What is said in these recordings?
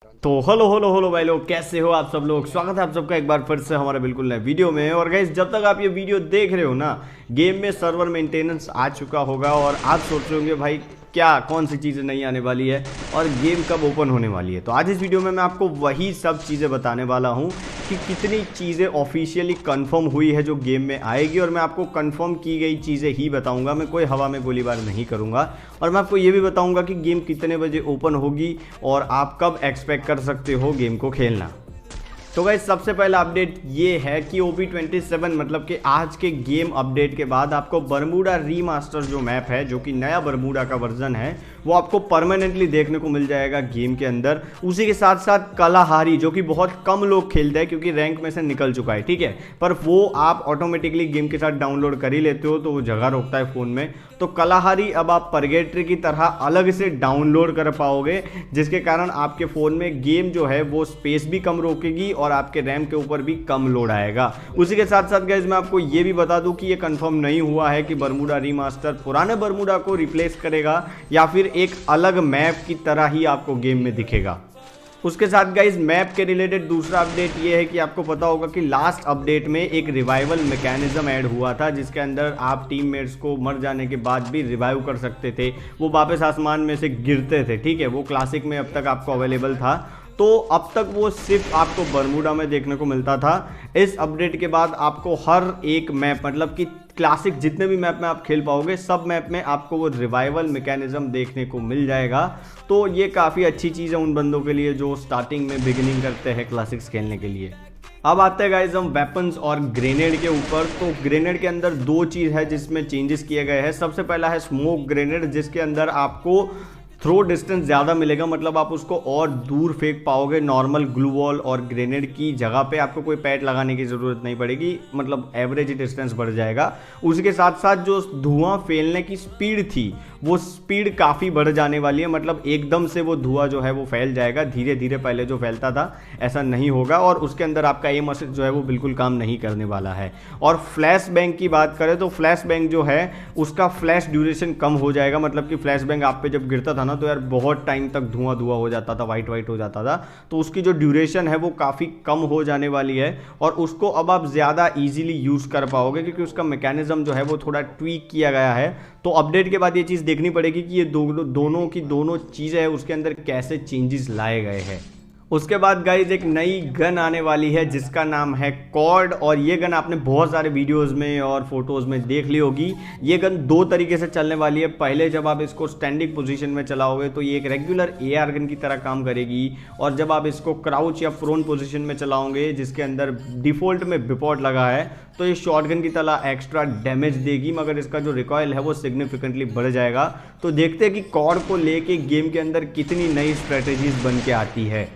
तो hello hello hello भाई लोग, कैसे हो आप सब लोग। स्वागत है आप सबका एक बार फिर से हमारे बिल्कुल नए वीडियो में। और गाइस, जब तक आप ये वीडियो देख रहे हो ना, गेम में सर्वर मेंटेनेंस आ चुका होगा और आप सोच रहे होंगे भाई क्या कौन सी चीज़ें नहीं आने वाली है और गेम कब ओपन होने वाली है। तो आज इस वीडियो में मैं आपको वही सब चीज़ें बताने वाला हूँ कि कितनी चीज़ें ऑफिशियली कंफर्म हुई है जो गेम में आएगी, और मैं आपको कंफर्म की गई चीज़ें ही बताऊंगा। मैं कोई हवा में गोलीबार नहीं करूंगा। और मैं आपको ये भी बताऊंगा कि गेम कितने बजे ओपन होगी और आप कब एक्सपेक्ट कर सकते हो गेम को खेलना। तो गाइस, सबसे पहला अपडेट ये है कि OP27 मतलब कि आज के गेम अपडेट के बाद आपको बरमूडा रीमास्टर जो मैप है, जो कि नया बरमूडा का वर्जन है, वो आपको परमानेंटली देखने को मिल जाएगा गेम के अंदर। उसी के साथ साथ कलाहारी, जो कि बहुत कम लोग खेलते हैं क्योंकि रैंक में से निकल चुका है, ठीक है, पर वो आप ऑटोमेटिकली गेम के साथ डाउनलोड कर ही लेते हो तो वो जगह रोकता है फ़ोन में। तो कलाहारी अब आप परगेटरी की तरह अलग से डाउनलोड कर पाओगे, जिसके कारण आपके फ़ोन में गेम जो है वो स्पेस भी कम रोकेगी और आपके रैम के ऊपर भी कम लोड आएगा। उसी के साथ साथ गाइस, मैं आपको ये भी बता दूं कि ये कंफर्म नहीं हुआ है कि बरमूडा रीमास्टर पुराने बरमूडा को रिप्लेस करेगा या फिर एक अलग मैप की तरह ही आपको गेम में दिखेगा। उसके साथ गाइज, मैप के रिलेटेड दूसरा अपडेट ये है कि आपको पता होगा कि लास्ट अपडेट में एक रिवाइवल मैकेनिज्म ऐड हुआ था, जिसके अंदर आप टीममेट्स को मर जाने के बाद भी रिवाइव कर सकते थे। वो वापस आसमान में से गिरते थे, ठीक है। वो क्लासिक में अब तक आपको अवेलेबल था, तो अब तक वो सिर्फ आपको बरमूडा में देखने को मिलता था। इस अपडेट के बाद आपको हर एक मैप, मतलब कि क्लासिक जितने भी मैप में आप खेल पाओगे, सब मैप में आपको वो रिवाइवल मैकेनिज्म देखने को मिल जाएगा। तो ये काफ़ी अच्छी चीज़ है उन बंदों के लिए जो स्टार्टिंग में बिगिनिंग करते हैं क्लासिक्स खेलने के लिए। अब आते हैं गाइज हम वेपन्स और ग्रेनेड के ऊपर। तो ग्रेनेड के अंदर दो चीज़ है जिसमें चेंजेस किए गए हैं। सबसे पहला है स्मोक ग्रेनेड, जिसके अंदर आपको थ्रो डिस्टेंस ज़्यादा मिलेगा, मतलब आप उसको और दूर फेंक पाओगे। नॉर्मल ग्लू वॉल और ग्रेनेड की जगह पे आपको कोई पैड लगाने की ज़रूरत नहीं पड़ेगी, मतलब एवरेज डिस्टेंस बढ़ जाएगा। उसके साथ साथ जो धुआं फैलने की स्पीड थी, वो स्पीड काफ़ी बढ़ जाने वाली है, मतलब एकदम से वो धुआं जो है वो फैल जाएगा। धीरे धीरे पहले जो फैलता था ऐसा नहीं होगा, और उसके अंदर आपका एम असिस्ट जो है वो बिल्कुल काम नहीं करने वाला है। और फ्लैश बैंग की बात करें तो फ्लैश बैंग जो है उसका फ्लैश ड्यूरेशन कम हो जाएगा, मतलब कि फ्लैश बैंग आप पे जब गिरता था ना तो यार बहुत टाइम तक धुआं धुआं हो जाता था, वाइट वाइट हो जाता था। तो उसकी जो ड्यूरेशन है वो काफ़ी कम हो जाने वाली है, और उसको अब आप ज़्यादा ईजिली यूज़ कर पाओगे क्योंकि उसका मैकेनिज्म जो है वो थोड़ा ट्वीक किया गया है। तो अपडेट के बाद ये चीज़ देखनी पड़ेगी कि ये दोनों चीज़ें हैं उसके अंदर कैसे चेंजेस लाए गए हैं। उसके बाद गाइज एक नई गन आने वाली है जिसका नाम है कॉर्ड, और ये गन आपने बहुत सारे वीडियोस में और फोटोज़ में देख ली होगी। ये गन दो तरीके से चलने वाली है। पहले जब आप इसको स्टैंडिंग पोजीशन में चलाओगे तो ये एक रेगुलर AR गन की तरह काम करेगी, और जब आप इसको क्राउच या प्रोन पोजीशन में चलाओगे जिसके अंदर डिफ़ॉल्ट में बिपॉट लगा है, तो ये शॉटगन की तरह एक्स्ट्रा डैमेज देगी, मगर इसका जो रिकॉयल है वो सिग्निफिकेंटली बढ़ जाएगा। तो देखते हैं कि कॉर्ड को लेके गेम के अंदर कितनी नई स्ट्रेटेजीज बन के आती है।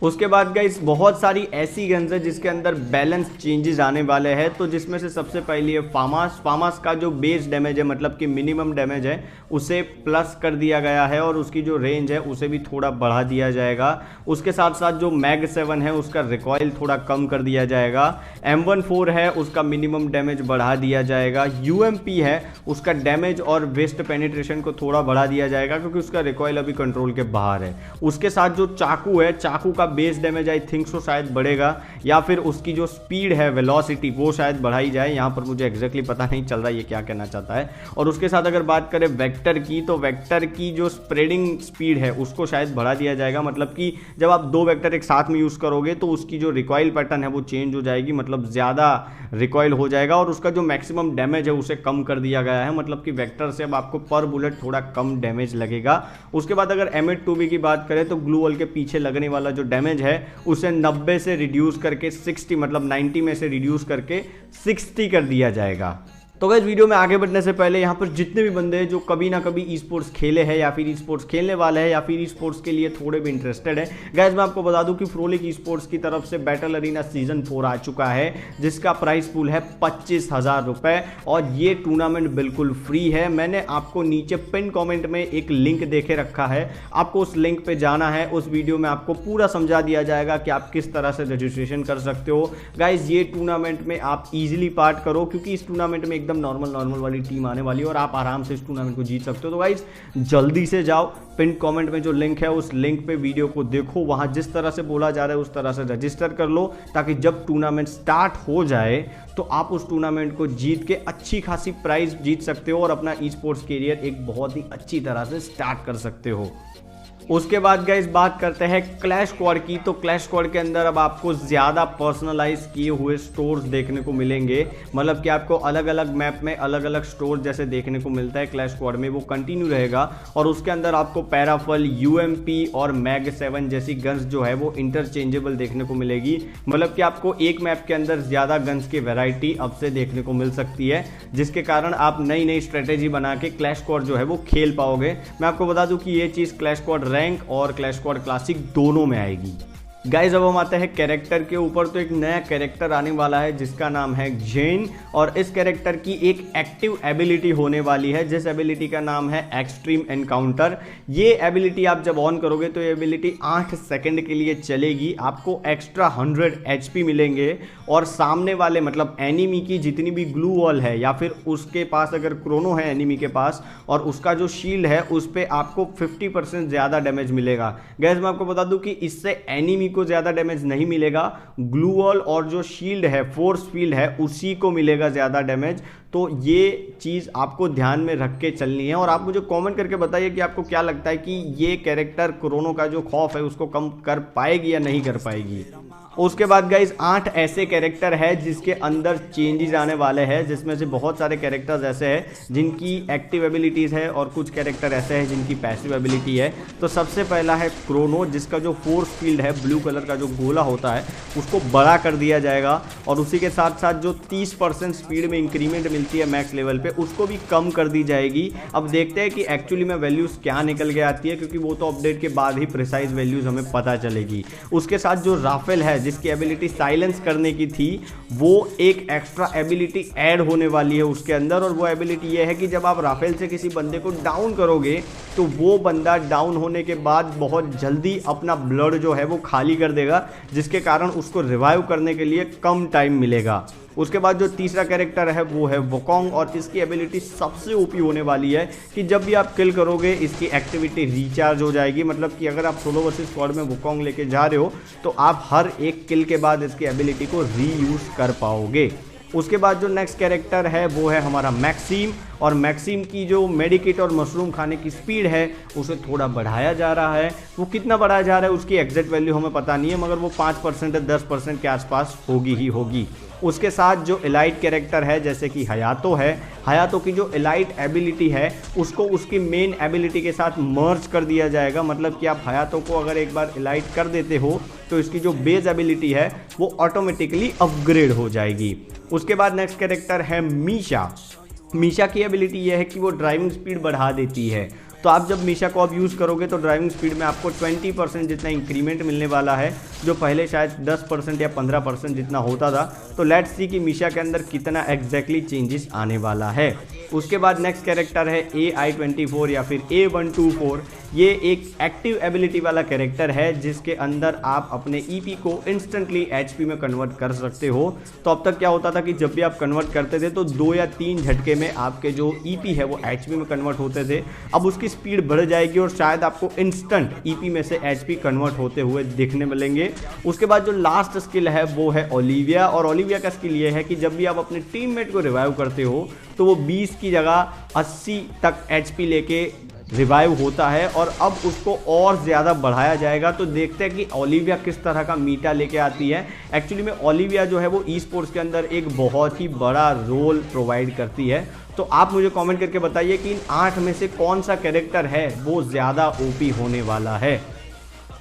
उसके बाद गाइस, बहुत सारी ऐसी गन्स है जिसके अंदर बैलेंस चेंजेस आने वाले हैं। तो जिसमें से सबसे पहली है फामास का जो बेस डैमेज है, मतलब कि मिनिमम डैमेज है, उसे प्लस कर दिया गया है, और उसकी जो रेंज है उसे भी थोड़ा बढ़ा दिया जाएगा। उसके साथ साथ जो मैग 7 है उसका रिकॉयल थोड़ा कम कर दिया जाएगा। M14 है उसका मिनिमम डैमेज बढ़ा दिया जाएगा। UMP है उसका डैमेज और वेस्ट पेनिट्रेशन को थोड़ा बढ़ा दिया जाएगा क्योंकि उसका रिकॉयल अभी कंट्रोल के बाहर है। उसके साथ जो चाकू है, चाकू का base damage I think so शायद बढ़ेगा, या फिर उसकी जो स्पीड है, वेलोसिटी, वो शायद बढ़ाई जाए। यहाँ पर मुझे एग्जैक्टली पता नहीं चल रहा है ये क्या कहना चाहता है। और उसके साथ अगर बात करें वेक्टर की, तो वेक्टर की जो स्प्रेडिंग स्पीड है उसको शायद बढ़ा दिया जाएगा, मतलब कि जब आप दो वेक्टर एक साथ में यूज़ करोगे तो उसकी जो रिकॉयल पैटर्न है वो चेंज हो जाएगी, मतलब ज़्यादा रिकॉयल हो जाएगा। और उसका जो मैक्सिमम डैमेज है उसे कम कर दिया गया है, मतलब कि वेक्टर से अब आपको पर बुलेट थोड़ा कम डैमेज लगेगा। उसके बाद अगर M8-2B की बात करें तो ग्लू वॉल के पीछे लगने वाला जो डैमेज है उसे 90 से रिड्यूस करके 60, मतलब 90 में से रिड्यूस करके 60 कर दिया जाएगा। तो गाइस, वीडियो में आगे बढ़ने से पहले यहाँ पर जितने भी बंदे हैं जो कभी ना कभी ई स्पोर्ट्स खेले हैं या फिर ई स्पोर्ट्स खेलने वाले हैं या फिर ई स्पोर्ट्स के लिए थोड़े भी इंटरेस्टेड है, गाइस मैं आपको बता दूं कि फ्रोलिक ई स्पोर्ट्स की तरफ से बैटल अरीना सीजन 4 आ चुका है, जिसका प्राइस पूल है 25,000 रुपये, और ये टूर्नामेंट बिल्कुल फ्री है। मैंने आपको नीचे पिन कॉमेंट में एक लिंक देके रखा है, आपको उस लिंक पे जाना है। उस वीडियो में आपको पूरा समझा दिया जाएगा कि आप किस तरह से रजिस्ट्रेशन कर सकते हो। गाइज, ये टूर्नामेंट में आप इजीली पार्ट करो क्योंकि इस टूर्नामेंट में एकदम एकदम नॉर्मल वाली टीम आने वाली है और आप आराम से इस टूर्नामेंट को जीत सकते हो। तो गाइज जल्दी से जाओ, पिन कमेंट में जो लिंक है उस लिंक पे वीडियो को देखो, वहां जिस तरह से बोला जा रहा है उस तरह से रजिस्टर कर लो, ताकि जब टूर्नामेंट स्टार्ट हो जाए तो आप उस टूर्नामेंट को जीत के अच्छी खासी प्राइज जीत सकते हो और अपना ई स्पोर्ट्स कैरियर एक बहुत ही अच्छी तरह से स्टार्ट कर सकते हो। उसके बाद गाइस बात करते हैं क्लैश स्क्वाड की। तो क्लैश स्क्वाड के अंदर अब आपको ज़्यादा पर्सनलाइज किए हुए स्टोर्स देखने को मिलेंगे, मतलब कि आपको अलग अलग मैप में अलग अलग स्टोर जैसे देखने को मिलता है क्लैश स्क्वाड में, वो कंटिन्यू रहेगा। और उसके अंदर आपको पैराफल, यूएमपी और मैग 7 जैसी गन्स जो है वो इंटरचेंजेबल देखने को मिलेगी, मतलब कि आपको एक मैप के अंदर ज़्यादा गन्स की वैरायटी अब से देखने को मिल सकती है, जिसके कारण आप नई नई स्ट्रेटेजी बना के क्लैश स्क्वाड जो है वो खेल पाओगे। मैं आपको बता दूं कि ये चीज़ क्लैश स्क्वाड रैंक और क्लैश स्क्वाड क्लासिक दोनों में आएगी। गाइज अब हम आते हैं कैरेक्टर के ऊपर। तो एक नया कैरेक्टर आने वाला है जिसका नाम है जेन, और इस कैरेक्टर की एक एक्टिव एबिलिटी होने वाली है जिस एबिलिटी का नाम है एक्सट्रीम एनकाउंटर। ये एबिलिटी आप जब ऑन करोगे तो ये एबिलिटी 8 सेकंड के लिए चलेगी, आपको एक्स्ट्रा 100 एचपी मिलेंगे और सामने वाले मतलब एनिमी की जितनी भी ग्लू वॉल है या फिर उसके पास अगर क्रोनो है एनिमी के पास और उसका जो शील्ड है उस पर आपको 50% ज़्यादा डैमेज मिलेगा। गाइज मैं आपको बता दूं कि इससे एनिमी को ज्यादा डैमेज नहीं मिलेगा, ग्लू वॉल और जो शील्ड है फोर्स फील्ड है उसी को मिलेगा ज्यादा डैमेज। तो ये चीज आपको ध्यान में रख के चलनी है और आप मुझे कमेंट करके बताइए कि आपको क्या लगता है कि ये कैरेक्टर क्रोनो का जो खौफ है उसको कम कर पाएगी या नहीं कर पाएगी। उसके बाद गाइज 8 ऐसे कैरेक्टर है जिसके अंदर चेंजेस आने वाले हैं, जिसमें से बहुत सारे कैरेक्टर्स ऐसे हैं जिनकी एक्टिव एबिलिटीज़ है और कुछ कैरेक्टर ऐसे हैं जिनकी पैसिव एबिलिटी है। तो सबसे पहला है क्रोनो, जिसका जो फोर्स फील्ड है ब्लू कलर का जो गोला होता है उसको बड़ा कर दिया जाएगा और उसी के साथ साथ जो 30% स्पीड में इंक्रीमेंट मिलती है मैक्स लेवल पे उसको भी कम कर दी जाएगी। अब देखते हैं कि एक्चुअली में वैल्यूज़ क्या निकल के आती है, क्योंकि वो तो अपडेट के बाद ही प्रिसाइज वैल्यूज़ हमें पता चलेगी। उसके साथ जो राफेल है जिसकी एबिलिटी साइलेंस करने की थी, वो एक एक्स्ट्रा एबिलिटी ऐड होने वाली है उसके अंदर, और वो एबिलिटी ये है कि जब आप राफेल से किसी बंदे को डाउन करोगे तो वो बंदा डाउन होने के बाद बहुत जल्दी अपना ब्लड जो है वो खाली कर देगा, जिसके कारण उसको रिवाइव करने के लिए कम टाइम मिलेगा। उसके बाद जो तीसरा कैरेक्टर है वो है वुकोंग, और इसकी एबिलिटी सबसे ओपी होने वाली है कि जब भी आप किल करोगे इसकी एक्टिविटी रिचार्ज हो जाएगी, मतलब कि अगर आप सोलो वर्सेस स्क्वाड में वुकोंग लेके जा रहे हो तो आप हर एक किल के बाद इसकी एबिलिटी को रीयूज कर पाओगे। उसके बाद जो नेक्स्ट कैरेक्टर है वो है हमारा मैक्सिम, और मैक्सिम की जो मेडिकेट और मशरूम खाने की स्पीड है उसे थोड़ा बढ़ाया जा रहा है। वो कितना बढ़ाया जा रहा है उसकी एग्जैक्ट वैल्यू हमें पता नहीं है, मगर वो 5% या 10% के आसपास होगी ही होगी। उसके साथ जो एलाइट कैरेक्टर है जैसे कि हयातो है, हयातो की जो एलाइट एबिलिटी है उसको उसकी मेन एबिलिटी के साथ मर्ज कर दिया जाएगा, मतलब कि आप हयातो को अगर एक बार एलाइट कर देते हो तो इसकी जो बेस एबिलिटी है वो ऑटोमेटिकली अपग्रेड हो जाएगी। उसके बाद नेक्स्ट कैरेक्टर है मीशा। मीशा की एबिलिटी यह है कि वो ड्राइविंग स्पीड बढ़ा देती है, तो आप जब मीशा को अब यूज़ करोगे तो ड्राइविंग स्पीड में आपको 20% जितना इंक्रीमेंट मिलने वाला है, जो पहले शायद 10% या 15% जितना होता था। तो लेट्स सी कि मीशा के अंदर कितना एग्जैक्टली चेंजेस आने वाला है। उसके बाद नेक्स्ट कैरेक्टर है AI-24 या फिर A124। ये एक एक्टिव एबिलिटी वाला कैरेक्टर है जिसके अंदर आप अपने EP को इंस्टेंटली HP में कन्वर्ट कर सकते हो। तो अब तक क्या होता था कि जब भी आप कन्वर्ट करते थे तो 2 या 3 झटके में आपके जो EP है वो HP में कन्वर्ट होते थे। अब उसकी स्पीड बढ़ जाएगी और शायद आपको इंस्टेंट EP में से HP कन्वर्ट होते हुए दिखने मिलेंगे। उसके बाद जो लास्ट स्किल है वो है ओलिविया, और ओलिविया का स्किल ये है कि जब भी आप अपने टीममेट को रिवाइव करते हो तो वो 20 की जगह 80 तक HP लेके रिवाइव होता है, और अब उसको और ज़्यादा बढ़ाया जाएगा। तो देखते हैं कि ओलिविया किस तरह का मीटा लेके आती है। एक्चुअली में ओलिविया जो है वो ई स्पोर्ट्स के अंदर एक बहुत ही बड़ा रोल प्रोवाइड करती है। तो आप मुझे कमेंट करके बताइए कि इन 8 में से कौन सा कैरेक्टर है वो ज़्यादा ओपी होने वाला है।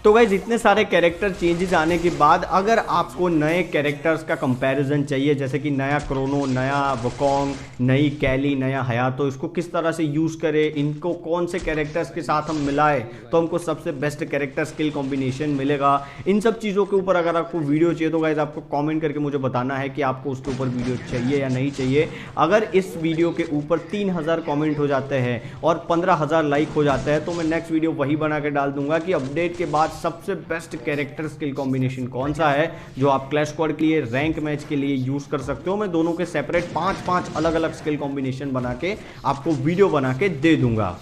तो गाइस इतने सारे कैरेक्टर चेंजेस आने के बाद अगर आपको नए कैरेक्टर्स का कंपैरिजन चाहिए, जैसे कि नया क्रोनो, नया वुकोंग, नई कैली, नया हयातो, इसको किस तरह से यूज़ करें, इनको कौन से कैरेक्टर्स के साथ हम मिलाएं तो हमको सबसे बेस्ट कैरेक्टर स्किल कॉम्बिनेशन मिलेगा, इन सब चीज़ों के ऊपर अगर आपको वीडियो चाहिए तो गाइस आपको कॉमेंट करके मुझे बताना है कि आपको उसके ऊपर वीडियो चाहिए या नहीं चाहिए। अगर इस वीडियो के ऊपर 3000 कॉमेंट हो जाते हैं और 15000 लाइक हो जाते हैं तो मैं नेक्स्ट वीडियो वही बना के डाल दूंगा कि अपडेट के बाद सबसे बेस्ट कैरेक्टर स्किल कॉम्बिनेशन कौन सा है जो आप क्लैश स्क्वाड के लिए, रैंक मैच के लिए यूज कर सकते हो। मैं दोनों के सेपरेट 5-5 अलग अलग स्किल कॉम्बिनेशन बना के आपको वीडियो बना के दे दूंगा।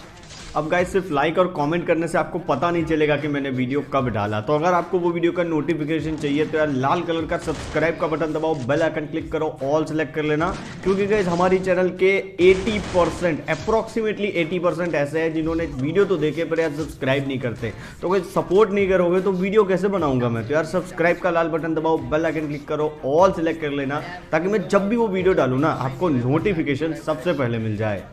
अब गाइस सिर्फ लाइक और कमेंट करने से आपको पता नहीं चलेगा कि मैंने वीडियो कब डाला। तो अगर आपको वो वीडियो का नोटिफिकेशन चाहिए तो यार लाल कलर का सब्सक्राइब का बटन दबाओ, बेल आइकन क्लिक करो, ऑल सेलेक्ट कर लेना, क्योंकि गाइस हमारी चैनल के 80% अप्रोक्सीमेटली 80% ऐसे हैं जिन्होंने वीडियो तो देखे पर यार सब्सक्राइब नहीं करते। तो गाइस सपोर्ट नहीं करोगे तो वीडियो कैसे बनाऊंगा मैं। तो यार सब्सक्राइब का लाल बटन दबाओ, बेल आइकन क्लिक करो, ऑल सेलेक्ट कर लेना, ताकि मैं जब भी वो वीडियो डालूँ ना आपको नोटिफिकेशन सबसे पहले मिल जाए।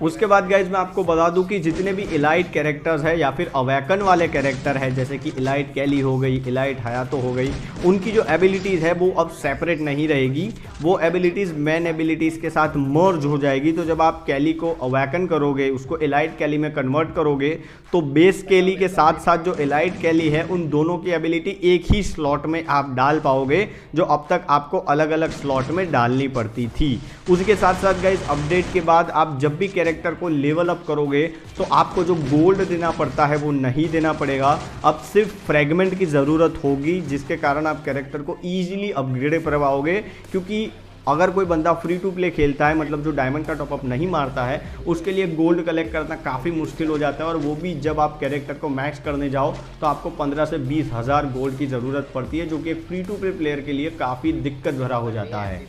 उसके बाद गाइज मैं आपको बता दूं कि जितने भी इलाइट कैरेक्टर्स है या फिर अवैकन वाले कैरेक्टर है, जैसे कि इलाइट कैली हो गई, इलाइट हयातो हो गई, उनकी जो एबिलिटीज़ है वो अब सेपरेट नहीं रहेगी। वो एबिलिटीज़ मेन एबिलिटीज़ के साथ मर्ज हो जाएगी। तो जब आप कैली को अवैकन करोगे, उसको इलाइट कैली में कन्वर्ट करोगे, तो बेस कैली के साथ साथ जो इलाइट कैली है उन दोनों की एबिलिटी एक ही स्लॉट में आप डाल पाओगे, जो अब तक आपको अलग अलग स्लॉट में डालनी पड़ती थी। उसके साथ साथ गाइज अपडेट के बाद आप जब भी कैरेक्टर को लेवल अप करोगे तो आपको जो गोल्ड देना पड़ता है वो नहीं देना पड़ेगा। अब सिर्फ फ्रेगमेंट की ज़रूरत होगी, जिसके कारण आप कैरेक्टर को ईजिली अपग्रेड कर पाओगे। क्योंकि अगर कोई बंदा फ्री टू प्ले खेलता है, मतलब जो डायमंड का टॉपअप नहीं मारता है, उसके लिए गोल्ड कलेक्ट करना काफ़ी मुश्किल हो जाता है। और वो भी जब आप कैरेक्टर को मैक्स करने जाओ तो आपको 15 से 20 हज़ार गोल्ड की ज़रूरत पड़ती है, जो कि फ्री टू प्ले प्लेयर के लिए काफ़ी दिक्कत भरा हो जाता है।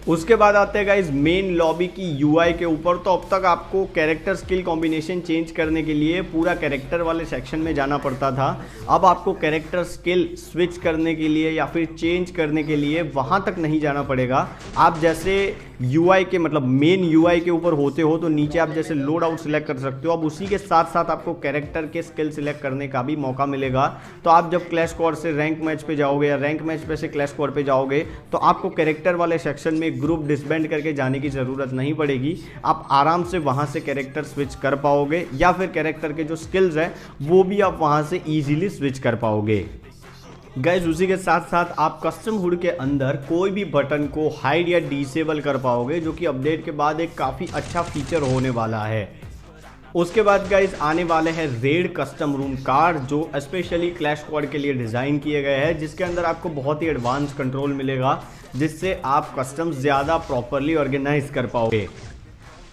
उसके बाद आते हैं गाइस मेन लॉबी की यूआई के ऊपर। तो अब तक आपको कैरेक्टर स्किल कॉम्बिनेशन चेंज करने के लिए पूरा कैरेक्टर वाले सेक्शन में जाना पड़ता था। अब आपको कैरेक्टर स्किल स्विच करने के लिए या फिर चेंज करने के लिए वहां तक नहीं जाना पड़ेगा। आप जैसे यूआई के, मतलब मेन यूआई के ऊपर होते हो तो नीचे आप जैसे लोड आउट सिलेक्ट कर सकते हो। अब उसी के साथ साथ आपको कैरेक्टर के स्किल सिलेक्ट करने का भी मौका मिलेगा। तो आप जब क्लैश स्क्वाड से रैंक मैच पे जाओगे या रैंक मैच पे से क्लैश स्क्वाड पे जाओगे तो आपको कैरेक्टर वाले सेक्शन में ग्रुप डिसबैंड करके जाने की ज़रूरत नहीं पड़ेगी। आप आराम से वहाँ से कैरेक्टर स्विच कर पाओगे, या फिर कैरेक्टर के जो स्किल्स हैं वो भी आप वहाँ से ईजिली स्विच कर पाओगे। गाइज उसी के साथ साथ आप कस्टम हुड के अंदर कोई भी बटन को हाइड या डिसेबल कर पाओगे, जो कि अपडेट के बाद एक काफ़ी अच्छा फीचर होने वाला है। उसके बाद गाइज आने वाले हैं रेड कस्टम रूम कार्ड, जो स्पेशली क्लैश स्क्वाड के लिए डिज़ाइन किए गए हैं, जिसके अंदर आपको बहुत ही एडवांस कंट्रोल मिलेगा, जिससे आप कस्टम ज़्यादा प्रॉपरली ऑर्गेनाइज कर पाओगे।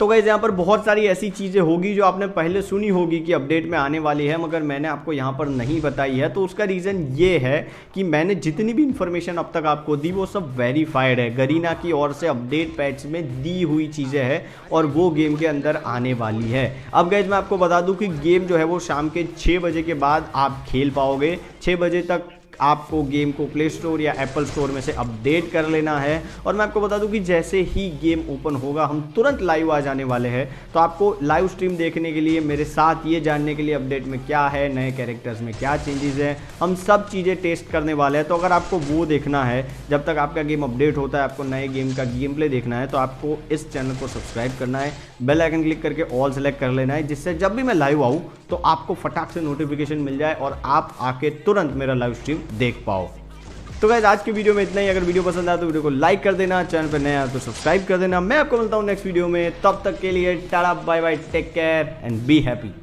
तो गाइस यहाँ पर बहुत सारी ऐसी चीज़ें होगी जो आपने पहले सुनी होगी कि अपडेट में आने वाली है, मगर मैंने आपको यहाँ पर नहीं बताई है। तो उसका रीज़न ये है कि मैंने जितनी भी इन्फॉर्मेशन अब तक आपको दी वो सब वेरीफाइड है, गरीना की ओर से अपडेट पैच में दी हुई चीज़ें हैं और वो गेम के अंदर आने वाली है। अब गाइस मैं आपको बता दूँ कि गेम जो है वो शाम के 6 बजे के बाद आप खेल पाओगे। 6 बजे तक आपको गेम को प्ले स्टोर या एप्पल स्टोर में से अपडेट कर लेना है। और मैं आपको बता दूं कि जैसे ही गेम ओपन होगा हम तुरंत लाइव आ जाने वाले हैं। तो आपको लाइव स्ट्रीम देखने के लिए, मेरे साथ ये जानने के लिए अपडेट में क्या है, नए कैरेक्टर्स में क्या चेंजेस हैं, हम सब चीज़ें टेस्ट करने वाले हैं। तो अगर आपको वो देखना है जब तक आपका गेम अपडेट होता है, आपको नए गेम का गेम प्ले देखना है, तो आपको इस चैनल को सब्सक्राइब करना है, बेल आइकन क्लिक करके ऑल सेलेक्ट कर लेना है, जिससे जब भी मैं लाइव आऊँ तो आपको फटाक से नोटिफिकेशन मिल जाए और आप आके तुरंत मेरा लाइव स्ट्रीम देख पाओ। तो गाइस आज की वीडियो में इतना ही। अगर वीडियो पसंद आया तो वीडियो को लाइक कर देना, चैनल पर नया तो सब्सक्राइब कर देना। मैं आपको मिलता हूँ नेक्स्ट वीडियो में, तब तक के लिए tata bye bye, take care and be happy.